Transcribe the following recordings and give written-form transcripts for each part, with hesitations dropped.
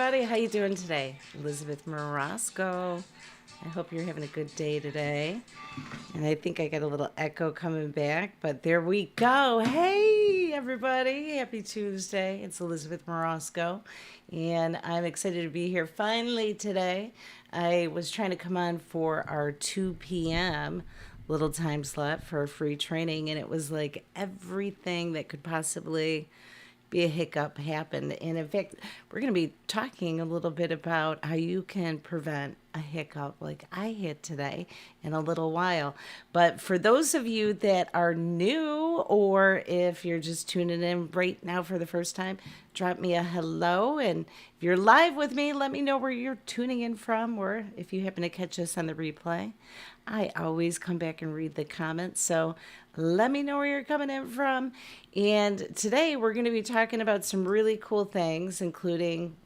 everybody. How you doing today? Elizabeth Marasco. I hope you're having a good day today. And I think I got a little echo coming back, but there we go. Hey, everybody. Happy Tuesday. It's Elizabeth Marasco, and I'm excited to be here finally today. I was trying to come on for our 2 p.m. little time slot for a free training, and it was like everything that could possibly be a hiccup happened. And in fact, we're going to be talking a little bit about how you can prevent a hiccup like I had today in a little while. But for those of you that are new, or if you're just tuning in right now for the first time, drop me a hello. And if you're live with me, let me know where you're tuning in from, or if you happen to catch us on the replay. I always come back and read the comments, so let me know where you're coming in from. And today we're going to be talking about some really cool things, including,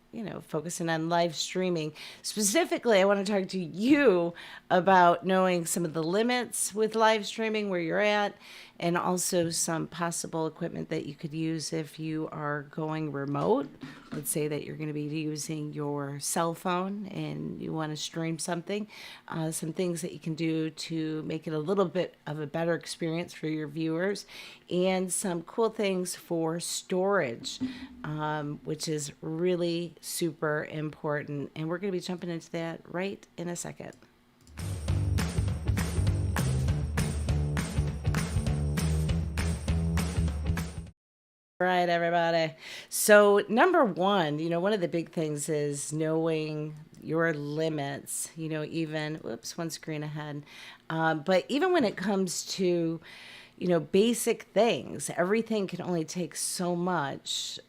focusing on live streaming. Specifically, I want to talk to you about knowing some of the limits with live streaming, where you're at, and also some possible equipment that you could use if you are going remote. Let's say that you're going to be using your cell phone and you want to stream something. Some things that you can do to make it a little bit of a better experience for your viewers, and some cool things for storage, which is really super important. And we're going to be jumping into that right in a second. Right, everybody. So number one, one of the big things is knowing your limits, even, whoops, one screen ahead. But even when it comes to, basic things, everything can only take so much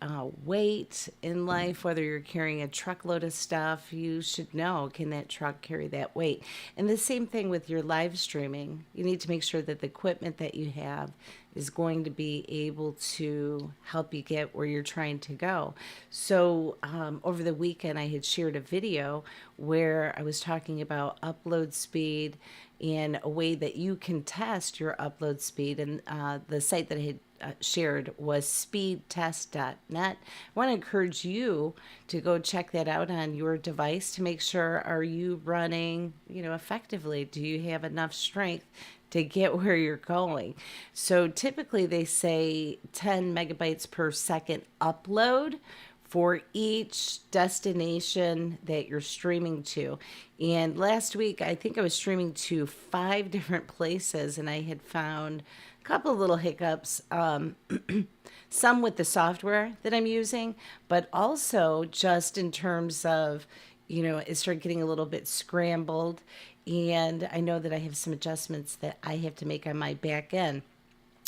weight in life. Whether you're carrying a truckload of stuff, you should know, can that truck carry that weight? And the same thing with your live streaming. You need to make sure that the equipment that you have is going to be able to help you get where you're trying to go. So over the weekend, I had shared a video where I was talking about upload speed and a way that you can test your upload speed. And the site that I had shared was speedtest.net. I want to encourage you to go check that out on your device to make sure, are you running, effectively? Do you have enough strength to get where you're going? So typically they say 10 megabytes per second upload for each destination that you're streaming to. And last week, I think I was streaming to 5 different places, and I had found a couple of little hiccups, some with the software that I'm using, but also just in terms of, it started getting a little bit scrambled. And I know that I have some adjustments that I have to make on my back end.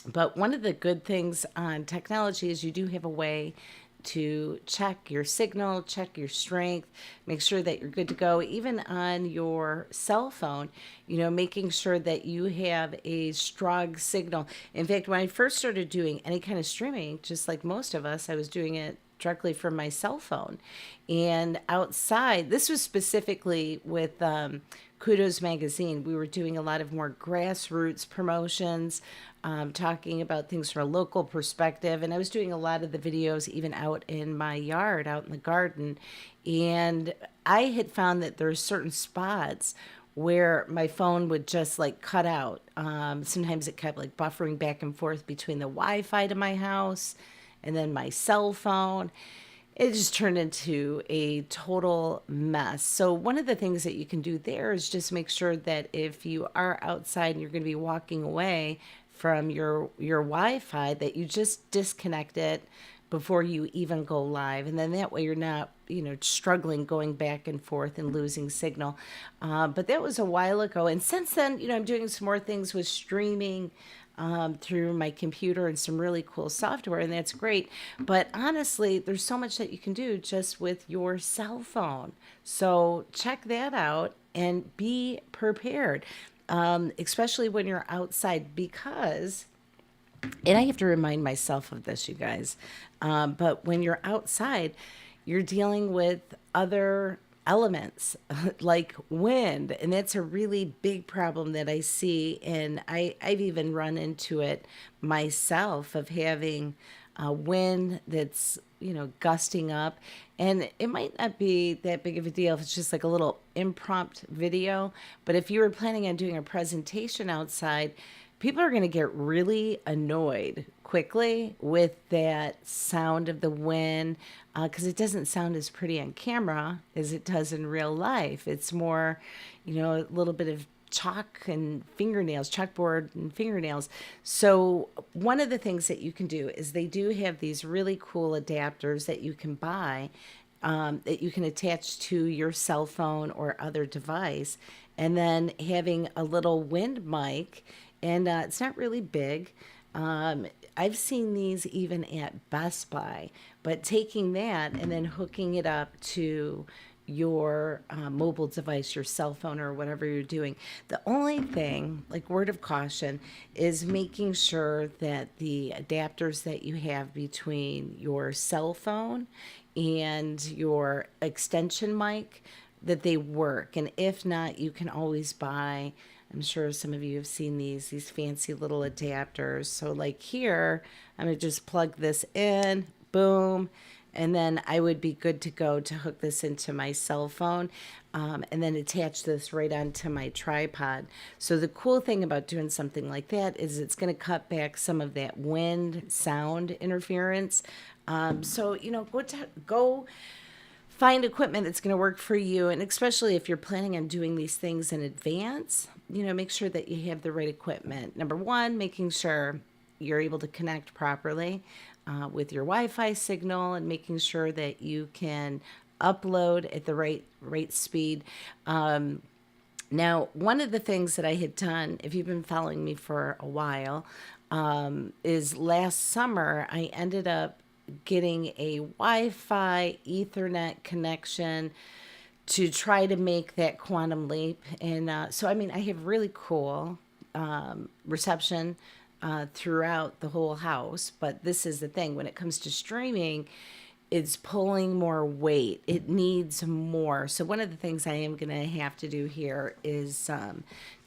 But one of the good things on technology is you do have a way to check your signal, check your strength, make sure that you're good to go, even on your cell phone, making sure that you have a strong signal. In fact, when I first started doing any kind of streaming, just like most of us, I was doing it directly from my cell phone. And outside, this was specifically with Kudos Magazine. We were doing a lot of more grassroots promotions, talking about things from a local perspective. And I was doing a lot of the videos even out in my yard, out in the garden. And I had found that there are certain spots where my phone would just like cut out. Sometimes it kept like buffering back and forth between the Wi-Fi to my house and then my cell phone. It just turned into a total mess. So one of the things that you can do there is just make sure that if you are outside and you're going to be walking away from your Wi-Fi, that you just disconnect it before you even go live. And then that way you're not, struggling going back and forth and losing signal. But that was a while ago. And since then, I'm doing some more things with streaming through my computer and some really cool software, and that's great. But honestly, there's so much that you can do just with your cell phone. So check that out and be prepared, especially when you're outside, because, and I have to remind myself of this, you guys, but when you're outside, you're dealing with other elements like wind, and that's a really big problem that I see. And I've even run into it myself, of having wind that's, gusting up. And it might not be that big of a deal if it's just like a little impromptu video. But if you were planning on doing a presentation outside, people are going to get really annoyed quickly with that sound of the wind because it doesn't sound as pretty on camera as it does in real life. It's more, a little bit of chalk and fingernails, chalkboard and fingernails. So one of the things that you can do is they do have these really cool adapters that you can buy that you can attach to your cell phone or other device, and then having a little wind mic, and it's not really big. I've seen these even at Best Buy, but taking that and then hooking it up to your mobile device, your cell phone, or whatever you're doing. The only thing, like word of caution, is making sure that the adapters that you have between your cell phone and your extension mic, that they work. And if not, you can always buy, I'm sure some of you have seen these fancy little adapters. So like here, I'm gonna just plug this in, boom, and then I would be good to go to hook this into my cell phone, and then attach this right onto my tripod. So the cool thing about doing something like that is it's going to cut back some of that wind sound interference. So go find equipment that's going to work for you, and especially if you're planning on doing these things in advance, make sure that you have the right equipment. Number one, making sure you're able to connect properly with your Wi-Fi signal, and making sure that you can upload at the right speed. Now, one of the things that I had done, if you've been following me for a while, is last summer I ended up getting a Wi-Fi Ethernet connection to try to make that quantum leap. And so, I have really cool reception throughout the whole house. But this is the thing, when it comes to streaming, it's pulling more weight. It needs more. So one of the things I am going to have to do here is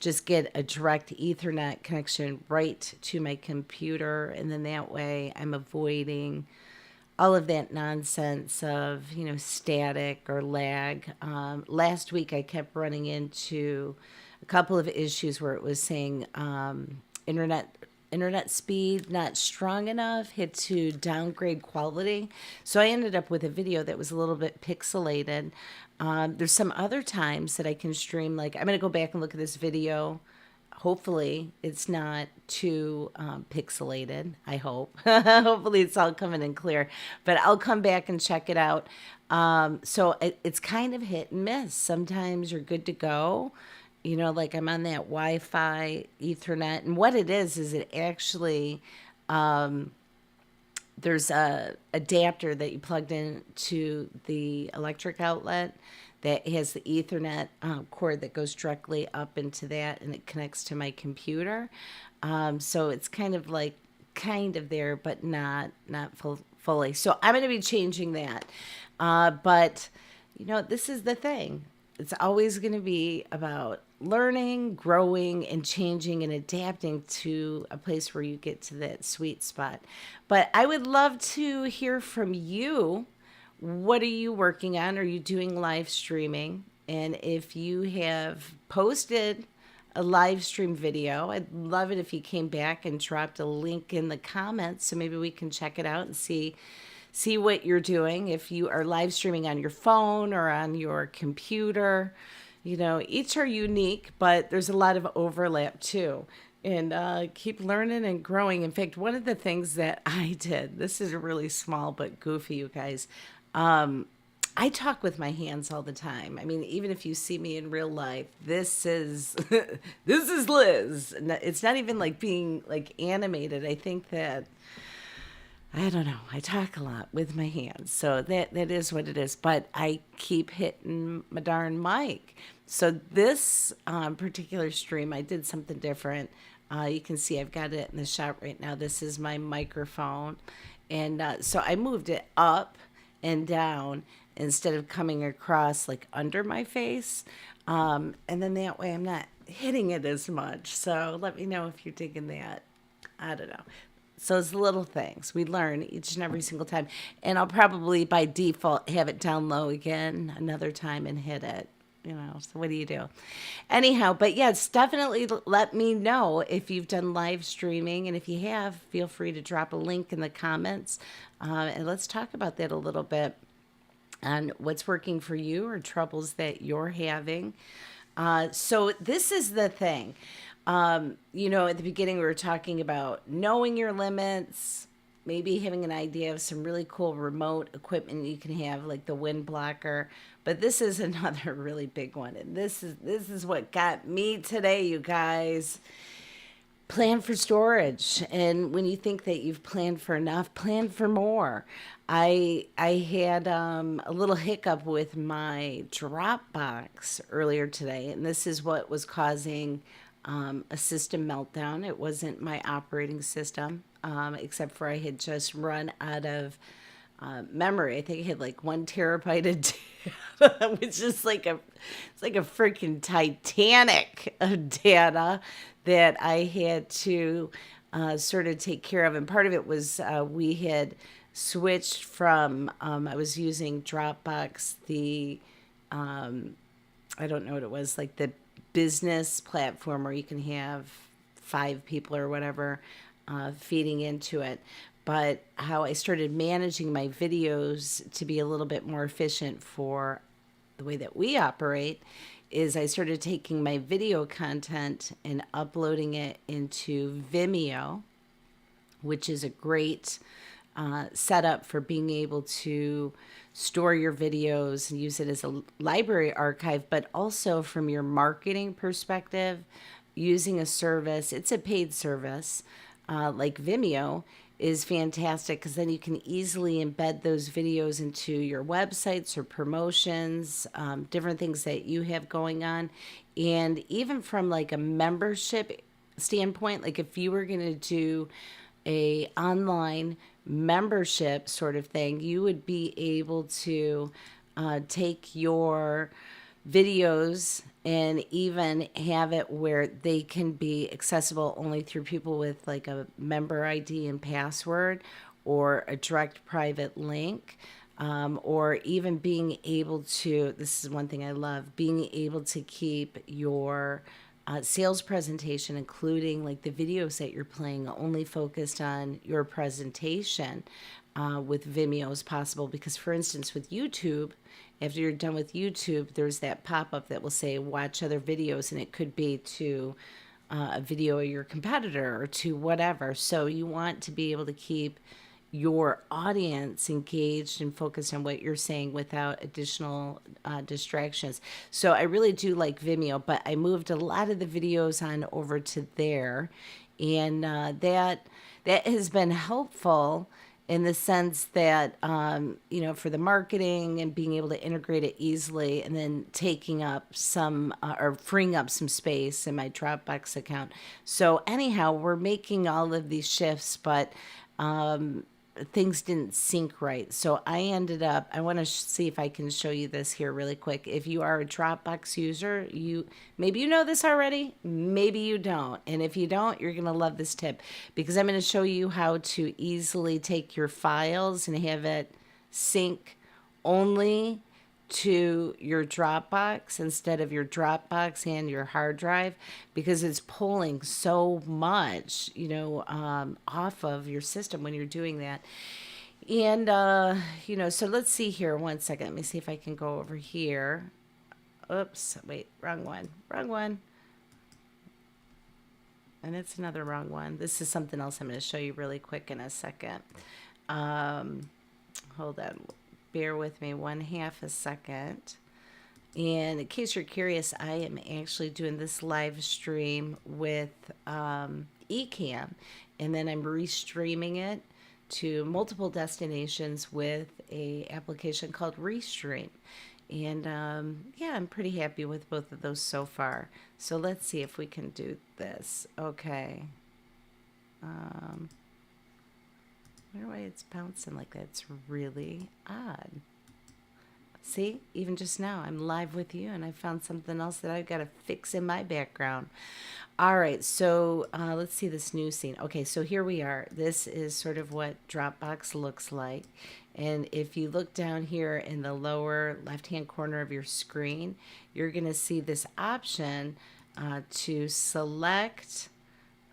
just get a direct Ethernet connection right to my computer. And then that way I'm avoiding all of that nonsense of, static or lag. Last week I kept running into a couple of issues where it was saying internet speed not strong enough, had to downgrade quality. So I ended up with a video that was a little bit pixelated. There's some other times that I can stream, like I'm going to go back and look at this video. Hopefully it's not too pixelated. I hope. Hopefully it's all coming in clear. But I'll come back and check it out. So it's kind of hit and miss. Sometimes you're good to go. Like I'm on that Wi-Fi Ethernet. And what it is it actually, there's a adapter that you plugged into the electric outlet that has the Ethernet cord that goes directly up into that, and it connects to my computer. So it's kind of there, but not fully. So I'm going to be changing that. But this is the thing. It's always going to be about learning, growing, and changing and adapting to a place where you get to that sweet spot. But I would love to hear from you. What are you working on? Are you doing live streaming? And if you have posted a live stream video, I'd love it if you came back and dropped a link in the comments so maybe we can check it out and see what you're doing. If you are live streaming on your phone or on your computer, each are unique, but there's a lot of overlap too. And keep learning and growing. In fact, one of the things that I did, this is really small but goofy, you guys. I talk with my hands all the time. Even if you see me in real life, this is this is Liz. It's not even like being like animated. I think that I don't know. I talk a lot with my hands, so that is what it is. But I keep hitting my darn mic. So this particular stream, I did something different. You can see I've got it in the shot right now. This is my microphone, and so I moved it up and down instead of coming across like under my face. And then that way I'm not hitting it as much. So let me know if you're digging that. I don't know. So it's little things we learn each and every single time. And I'll probably by default have it down low again another time and hit it. So what do you do? Anyhow, but yes, definitely let me know if you've done live streaming. And if you have, feel free to drop a link in the comments. And let's talk about that a little bit on what's working for you or troubles that you're having. So this is the thing. At the beginning we were talking about knowing your limits, maybe having an idea of some really cool remote equipment you can have, like the wind blocker. But this is another really big one, and this is what got me today, you guys. Plan for storage, and when you think that you've planned for enough, plan for more. I had a little hiccup with my Dropbox earlier today, and this is what was causing a system meltdown. It wasn't my operating system, except for I had just run out of memory. I think I had like 1 terabyte of data, which is it's like a freaking Titanic of data that I had to sort of take care of. And part of it was we had switched from I was using Dropbox, I don't know what it was, like the business platform where you can have 5 people or whatever feeding into it. But how I started managing my videos to be a little bit more efficient for the way that we operate is I started taking my video content and uploading it into Vimeo, which is a great setup for being able to store your videos and use it as a library archive, but also from your marketing perspective, using a service. It's a paid service like Vimeo is fantastic because then you can easily embed those videos into your websites or promotions, different things that you have going on. And even from like a membership standpoint, like if you were going to do a online membership sort of thing, you would be able to take your videos and even have it where they can be accessible only through people with like a member ID and password or a direct private link. Or even being able to, this is one thing I love, being able to keep your sales presentation, including like the videos that you're playing, only focused on your presentation with Vimeo is possible. Because, for instance, with YouTube, after you're done with YouTube, there's that pop up that will say watch other videos, and it could be to a video of your competitor or to whatever. So you want to be able to keep your audience engaged and focused on what you're saying without additional distractions. So I really do like Vimeo, but I moved a lot of the videos on over to there, and that has been helpful in the sense that for the marketing and being able to integrate it easily, and then taking up some or freeing up some space in my Dropbox account. So anyhow, we're making all of these shifts, but things didn't sync right. So I ended up, I want to see if I can show you this here really quick. If you are a Dropbox user, maybe you know this already, maybe you don't. And if you don't, you're going to love this tip, because I'm going to show you how to easily take your files and have it sync only to your Dropbox instead of your Dropbox and your hard drive, because it's pulling so much, off of your system when you're doing that. And, so let's see here. One second. Let me see if I can go over here. Oops. Wait, wrong one. Wrong one. And it's another wrong one. This is something else I'm going to show you really quick in a second. Hold on. Bear with me 1/2 a second. And in case you're curious, I am actually doing this live stream with ecamm, and then I'm restreaming it to multiple destinations with a application called Restream. And I'm pretty happy with both of those so far. So let's see if we can do this. Okay. I wonder why it's bouncing like that. It's really odd. See, even just now, I'm live with you, and I found something else that I've got to fix in my background. All right, so let's see this new scene. Okay, so here we are. This is sort of what Dropbox looks like. And if you look down here in the lower left-hand corner of your screen, you're going to see this option to select.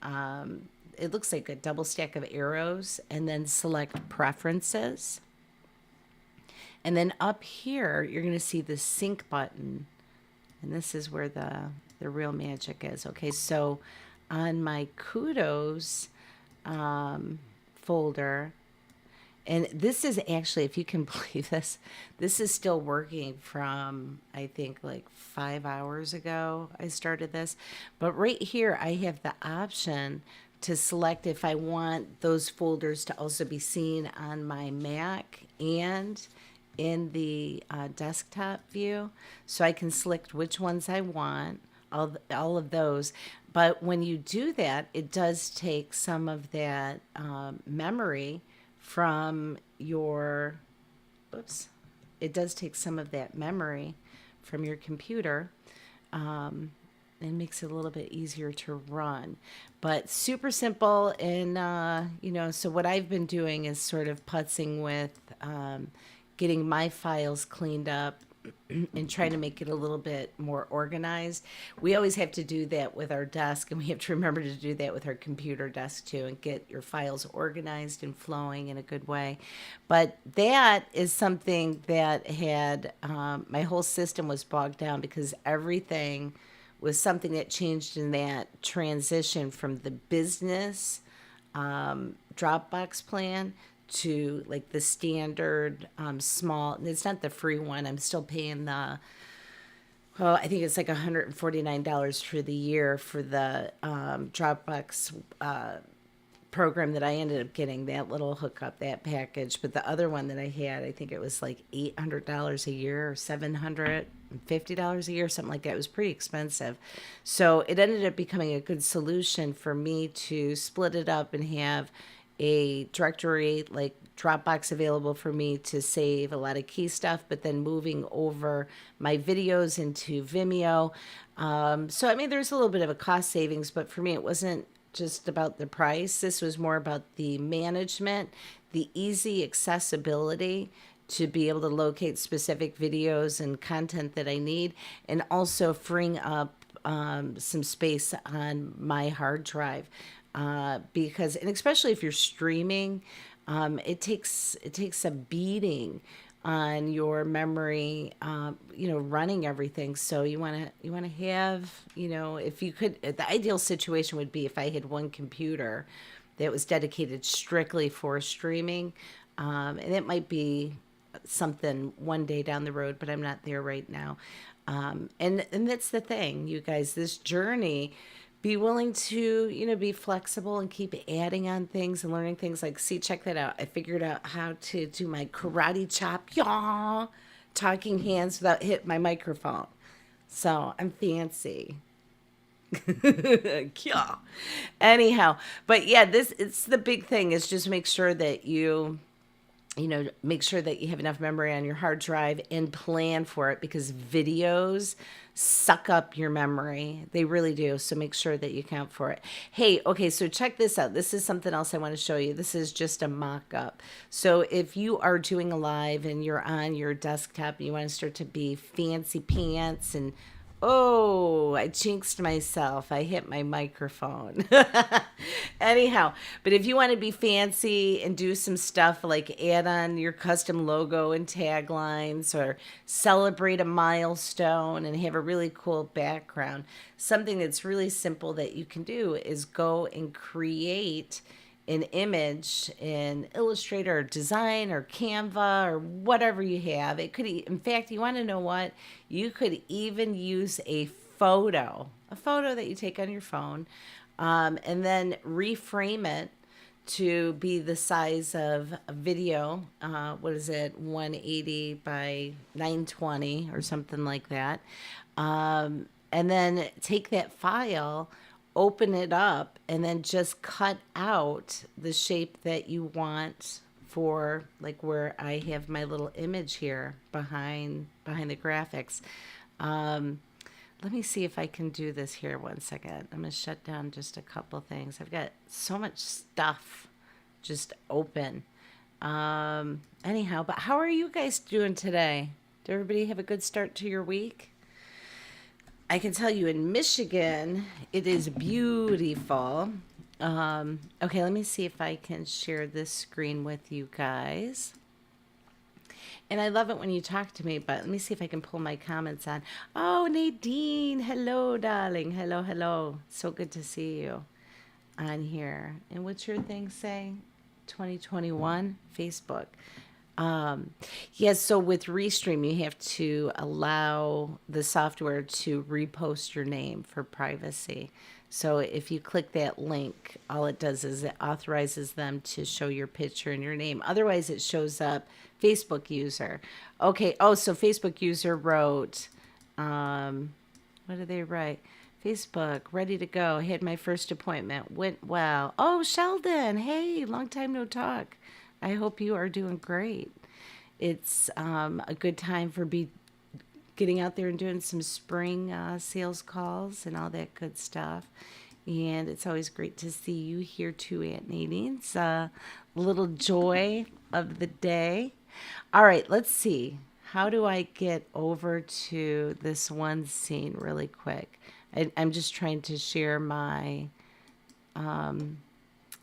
It looks like a double stack of arrows, and then select preferences. And then up here, you're going to see the sync button. And this is where the real magic is. Okay, so on my kudos folder, and this is actually, if you can believe this is still working from, I think, like 5 hours ago I started this. But right here, I have the option to select if I want those folders to also be seen on my Mac and in the desktop view. So I can select which ones I want, all of those. But when you do that, it does take some of that memory from your, oops, it does take some of that memory from your computer. It makes it a little bit easier to run, but super simple. And so what I've been doing is sort of putzing with getting my files cleaned up and trying to make it a little bit more organized. We always have to do that with our desk, and we have to remember to do that with our computer desk too, and get your files organized and flowing in a good way. But that is something that had my whole system was bogged down because everything was something that changed in that transition from the business Dropbox plan to like the standard small. It's not the free one. I'm still paying the, well, I think it's like $149 for the year for the Dropbox program that I ended up getting, that little hookup, that package. But the other one that I had, I think it was like $800 a year or $750 a year, something like that. It was pretty expensive. So it ended up becoming a good solution for me to split it up and have a directory like Dropbox available for me to save a lot of key stuff, but then moving over my videos into Vimeo. So, I mean, there's a little bit of a cost savings, but for me, it wasn't just about the price. This was more about the management, the easy accessibility to be able to locate specific videos and content that I need, and also freeing up some space on my hard drive. Because, and especially if you're streaming, it takes a beating on your memory, running everything. So you want to have, if you could, the ideal situation would be if I had one computer that was dedicated strictly for streaming, and it might be something one day down the road, but I'm not there right now. And that's the thing, you guys. This journey, be willing to be flexible and keep adding on things and learning things. Like, see, check that out. I figured out how to do my karate chop, yaw, talking hands without hitting my microphone. So I'm fancy. Yeah. Anyhow, but yeah, this, it's the big thing is just make sure that make sure that you have enough memory on your hard drive and plan for it, because videos suck up your memory. They really do. So make sure that you account for it. Hey, okay, so check this out. This is something else I want to show you. This is just a mock-up. So if you are doing a live and you're on your desktop and you want to start to be fancy pants and, oh, I jinxed myself. I hit my microphone. Anyhow, but if you want to be fancy and do some stuff like add on your custom logo and taglines, or celebrate a milestone and have a really cool background, something that's really simple that you can do is go and create an image in Illustrator or Design or Canva or whatever you have. It could, in fact, you want to know what? You could even use a photo that you take on your phone, and then reframe it to be the size of a video. What is it? 180 by 920 or something like that. And then take that file, open it up, and then just cut out the shape that you want for like where I have my little image here behind the graphics. Um, Let me see if I can do this here one second. I'm going to shut down just a couple things. I've got so much stuff just open. Anyhow, but how are you guys doing today? Did everybody have a good start to your week? I can tell you in Michigan, it is beautiful. Okay, let me see if I can share this screen with you guys. And I love it when you talk to me, but let me see if I can pull my comments on. Oh, Nadine, hello, darling. Hello, hello. So good to see you on here. And what's your thing say? 2021 Facebook. Yes, so with Restream, you have to allow the software to repost your name for privacy. So if you click that link, all it does is it authorizes them to show your picture and your name. Otherwise, it shows up Facebook user. Okay. Oh, so Facebook user wrote, what did they write? Facebook, ready to go. Had my first appointment. Went well. Oh, Sheldon. Hey, long time no talk. I hope you are doing great. It's a good time for getting out there and doing some spring sales calls and all that good stuff. And it's always great to see you here too, Aunt Nadine. It's a little joy of the day. All right, let's see. How do I get over to this one scene really quick? I'm just trying to share my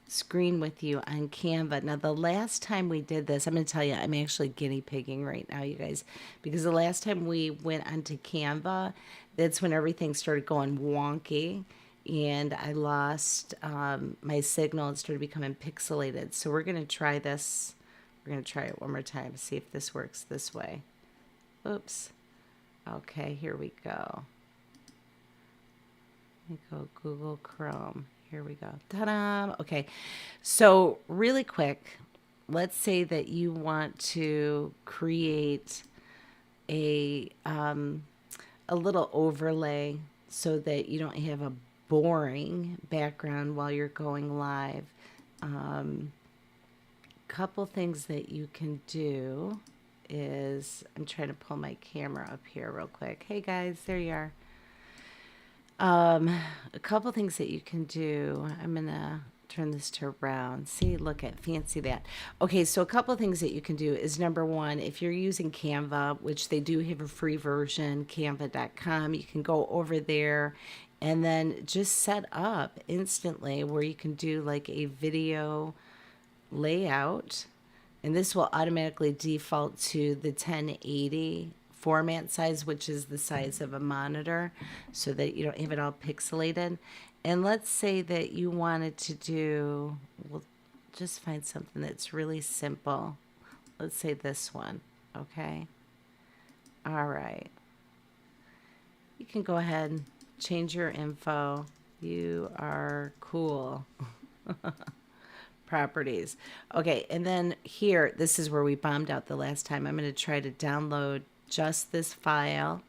screen with you on Canva. Now, the last time we did this, I'm going to tell you, I'm actually guinea pigging right now, you guys, because the last time we went onto Canva, that's when everything started going wonky and I lost my signal and started becoming pixelated. So we're going to try this. We're going to try it one more time, see if this works this way. Oops. Okay, here we go. Let me go Google Chrome. Here we go. Ta-da! Okay, so really quick, let's say that you want to create a little overlay so that you don't have a boring background while you're going live. Couple things that you can do is, I'm trying to pull my camera up here real quick. Hey guys, there you are. A couple things that you can do. I'm gonna turn this to round. See, look at fancy that. Okay, so a couple things that you can do is number one, if you're using Canva, which they do have a free version, canva.com, you can go over there and then just set up instantly where you can do like a video layout, and this will automatically default to the 1080 format size, which is the size of a monitor, so that you don't have it all pixelated. And let's say that you wanted to do, we'll just find something that's really simple. Let's say this one, okay? All right. You can go ahead and change your info. You are cool. Properties. Okay, and then here, this is where we bombed out the last time. I'm going to try to download just this file,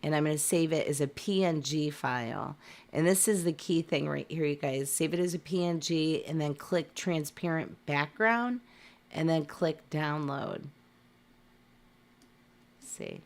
and I'm going to save it as a PNG file. And this is the key thing right here, you guys. Save it as a PNG, and then click transparent background, and then click download. Let's see.